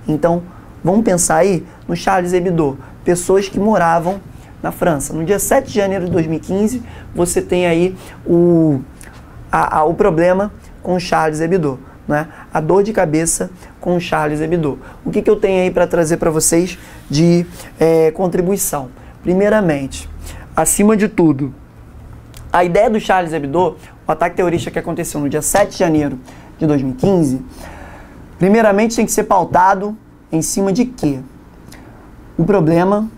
Então, vamos pensar aí no Charles Hebdo, pessoas que moravam na França. No dia 7 de janeiro de 2015, você tem aí o problema com o Charles Hebdo, né? A dor de cabeça com o Charles Hebdo. O que eu tenho aí para trazer para vocês de contribuição? Primeiramente, acima de tudo, a ideia do Charles Hebdo, o ataque terrorista que aconteceu no dia 7 de janeiro de 2015, primeiramente tem que ser pautado em cima de quê? O problema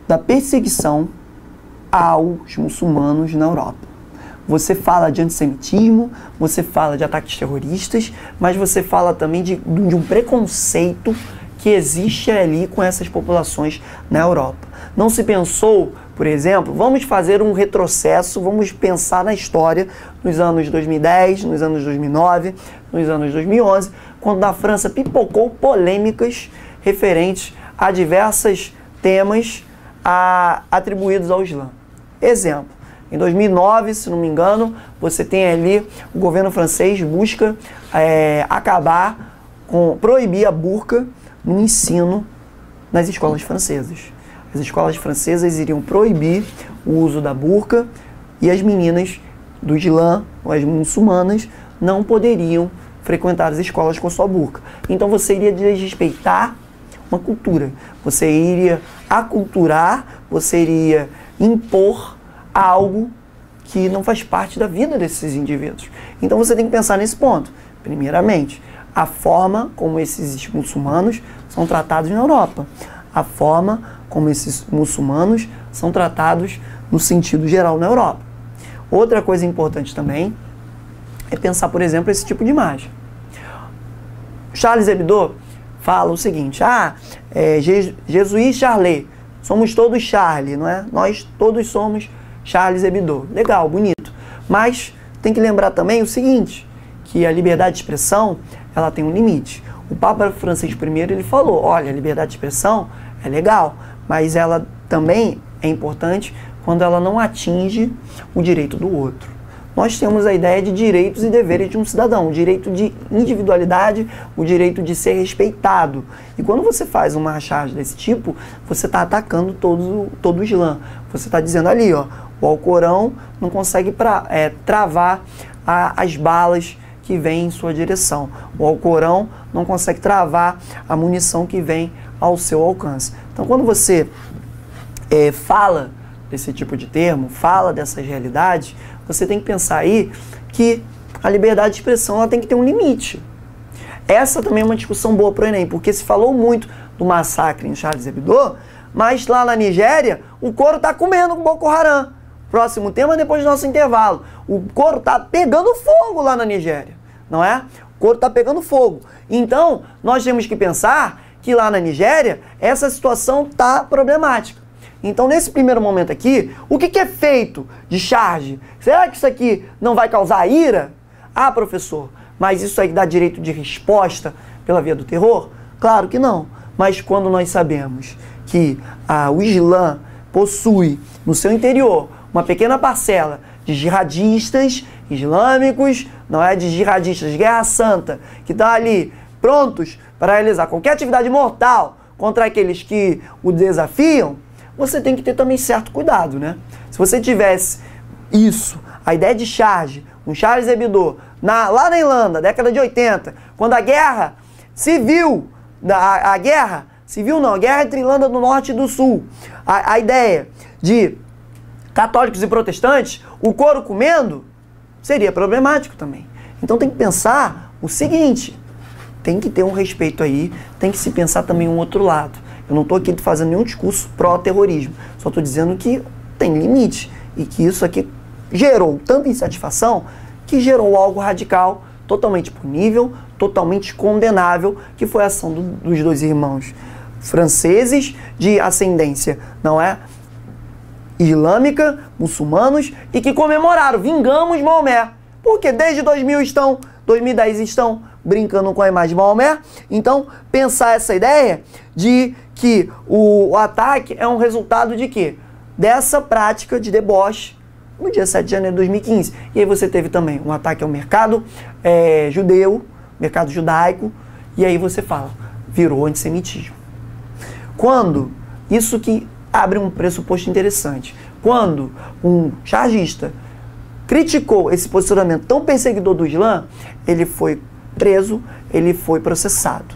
da perseguição aos muçulmanos na Europa. Você fala de antissemitismo, você fala de ataques terroristas, mas você fala também de um preconceito que existe ali com essas populações na Europa. Não se pensou, por exemplo, vamos fazer um retrocesso, vamos pensar na história nos anos 2010, nos anos 2009, nos anos 2011, quando na França pipocou polêmicas referentes a diversos temas atribuídos ao Islã. Exemplo, em 2009, se não me engano, você tem ali, o governo francês busca proibir a burca no ensino nas escolas francesas. As escolas francesas iriam proibir o uso da burca e as meninas do Islã, ou as muçulmanas, não poderiam frequentar as escolas com sua burca. Então você iria desrespeitar uma cultura, você iria aculturar, você iria impor algo que não faz parte da vida desses indivíduos. Então você tem que pensar nesse ponto. Primeiramente, a forma como esses muçulmanos são tratados na Europa, a forma como esses muçulmanos são tratados no sentido geral na Europa. Outra coisa importante também é pensar, por exemplo, esse tipo de imagem. Charles Hebdo fala o seguinte, Jesus Charlie, somos todos Charlie, não é? Nós todos somos Charles Hebdo. Legal, bonito. Mas tem que lembrar também o seguinte, que a liberdade de expressão, ela tem um limite. O Papa Francisco I, ele falou, olha, a liberdade de expressão é legal, mas ela também é importante quando ela não atinge o direito do outro. Nós temos a ideia de direitos e deveres de um cidadão, o direito de individualidade, o direito de ser respeitado. E quando você faz uma charge desse tipo, você está atacando todo o Islã. Você está dizendo ali, ó, o Alcorão não consegue travar as balas que vêm em sua direção. O Alcorão não consegue travar a munição que vem ao seu alcance. Então, quando você fala desse tipo de termo, fala dessas realidades, você tem que pensar aí que a liberdade de expressão ela tem que ter um limite. Essa também é uma discussão boa para o Enem, porque se falou muito do massacre em Charles Hebdo, mas lá na Nigéria, o couro está comendo com Boko Haram. Próximo tema depois do nosso intervalo. O couro está pegando fogo lá na Nigéria, não é? O couro está pegando fogo. Então, nós temos que pensar que lá na Nigéria, essa situação está problemática. Então, nesse primeiro momento aqui, o que é feito de charge? Será que isso aqui não vai causar ira? Ah, professor, mas isso aí dá direito de resposta pela via do terror? Claro que não. Mas quando nós sabemos que o Islã possui no seu interior uma pequena parcela de jihadistas islâmicos, não é? De jihadistas de guerra santa, que estão ali prontos para realizar qualquer atividade mortal contra aqueles que o desafiam, você tem que ter também certo cuidado, né? Se você tivesse isso, a ideia de charge, um Charles Hebdo, lá na Irlanda, década de 80, quando a guerra civil, a guerra entre Irlanda do Norte e do Sul, a ideia de católicos e protestantes, o couro comendo, seria problemático também. Então tem que pensar o seguinte, tem que ter um respeito aí, tem que se pensar também um outro lado. Eu não estou aqui fazendo nenhum discurso pró-terrorismo, só estou dizendo que tem limite e que isso aqui gerou tanta insatisfação que gerou algo radical, totalmente punível, totalmente condenável, que foi a ação dos dois irmãos franceses de ascendência, não é? Islâmica, muçulmanos, e que comemoraram, vingamos Maomé, porque desde 2010 estão brincando com a imagem de Maomé. Então, pensar essa ideia de que o ataque é um resultado de quê? Dessa prática de deboche no dia 7 de janeiro de 2015. E aí você teve também um ataque ao mercado judeu, mercado judaico, e aí você fala, virou antissemitismo. Quando, isso que abre um pressuposto interessante, quando um chargista criticou esse posicionamento tão perseguidor do Islã, ele foi preso, ele foi processado.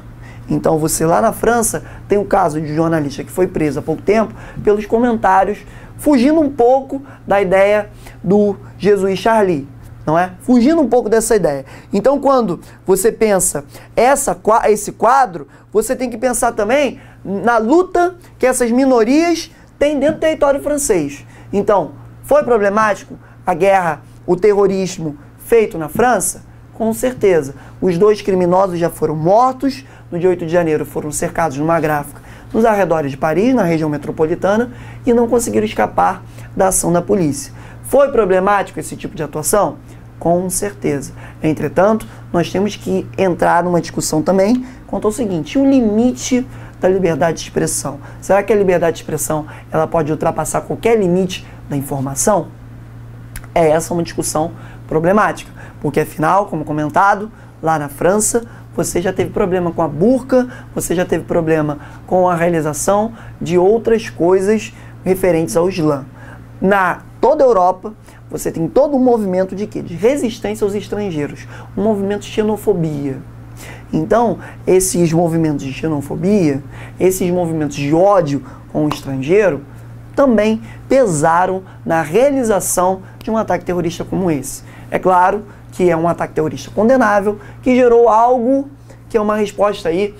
Então você lá na França tem o caso de um jornalista que foi preso há pouco tempo pelos comentários, fugindo um pouco da ideia do Jesus Charlie, não é? Fugindo um pouco dessa ideia. Então quando você pensa esse quadro, você tem que pensar também na luta que essas minorias têm dentro do território francês. Então, foi problemático a guerra, o terrorismo feito na França? Com certeza. Os 2 criminosos já foram mortos, no dia 8 de janeiro foram cercados numa gráfica nos arredores de Paris, na região metropolitana, e não conseguiram escapar da ação da polícia. Foi problemático esse tipo de atuação? Com certeza. Entretanto, nós temos que entrar numa discussão também quanto ao seguinte: o limite da liberdade de expressão. Será que a liberdade de expressão ela pode ultrapassar qualquer limite da informação? Essa é uma discussão problemática, porque afinal, como comentado, lá na França, você já teve problema com a burca, você já teve problema com a realização de outras coisas referentes ao Islã. Na toda a Europa, você tem todo um movimento de quê? De resistência aos estrangeiros, um movimento de xenofobia. Então, esses movimentos de xenofobia, esses movimentos de ódio com o estrangeiro, também pesaram na realização de um ataque terrorista como esse. É claro que é um ataque terrorista condenável, que gerou algo que é uma resposta aí,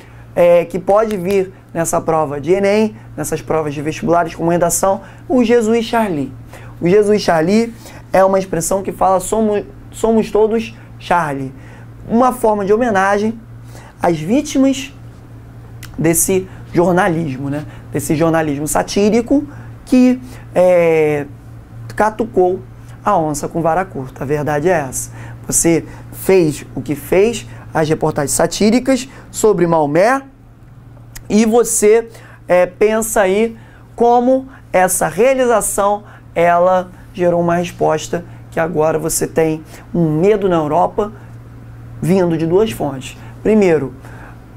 que pode vir nessa prova de Enem, nessas provas de vestibulares como redação, o Jesus Charlie. O Jesus Charlie é uma expressão que fala somos todos Charlie. Uma forma de homenagem às vítimas desse jornalismo, né? Desse jornalismo satírico que catucou a onça com vara curta. A verdade é essa. Você fez o que fez, as reportagens satíricas sobre Maomé, e você pensa aí como essa realização ela gerou uma resposta que agora você tem um medo na Europa vindo de 2 fontes. Primeiro,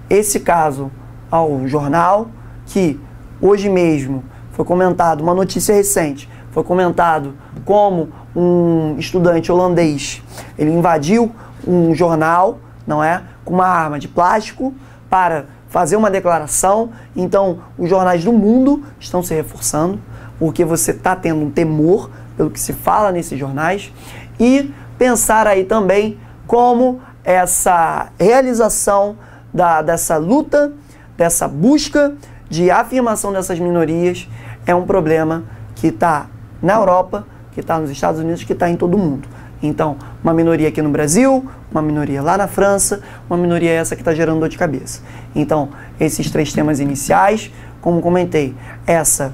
esse caso ao jornal, que hoje mesmo foi comentado, uma notícia recente, foi comentado como um estudante holandês, ele invadiu um jornal, não é, com uma arma de plástico para fazer uma declaração. Então, os jornais do mundo estão se reforçando, porque você está tendo um temor pelo que se fala nesses jornais, e pensar aí também como essa realização dessa luta, dessa busca de afirmação dessas minorias é um problema que está na Europa, que está nos Estados Unidos, que está em todo mundo. Então, uma minoria aqui no Brasil, uma minoria lá na França, uma minoria essa que está gerando dor de cabeça. Então, esses 3 temas iniciais, como comentei, essa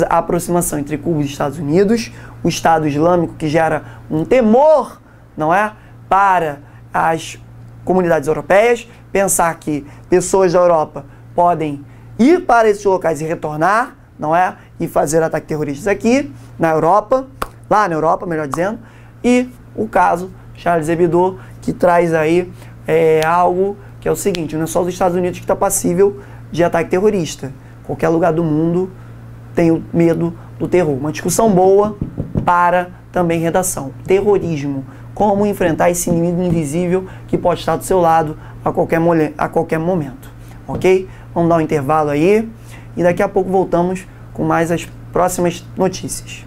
aproximação entre Cuba e Estados Unidos, o Estado Islâmico que gera um temor, não é, para as comunidades europeias, pensar que pessoas da Europa podem ir para esses locais e retornar, não é, e fazer ataques terroristas aqui na Europa, lá na Europa, melhor dizendo, e o caso Charlie Hebdo, que traz aí algo que é o seguinte: não é só os Estados Unidos que está passível de ataque terrorista. Qualquer lugar do mundo tem o medo do terror. Uma discussão boa para também redação. Terrorismo. Como enfrentar esse inimigo invisível que pode estar do seu lado a qualquer momento. Ok? Vamos dar um intervalo aí e daqui a pouco voltamos com mais as próximas notícias.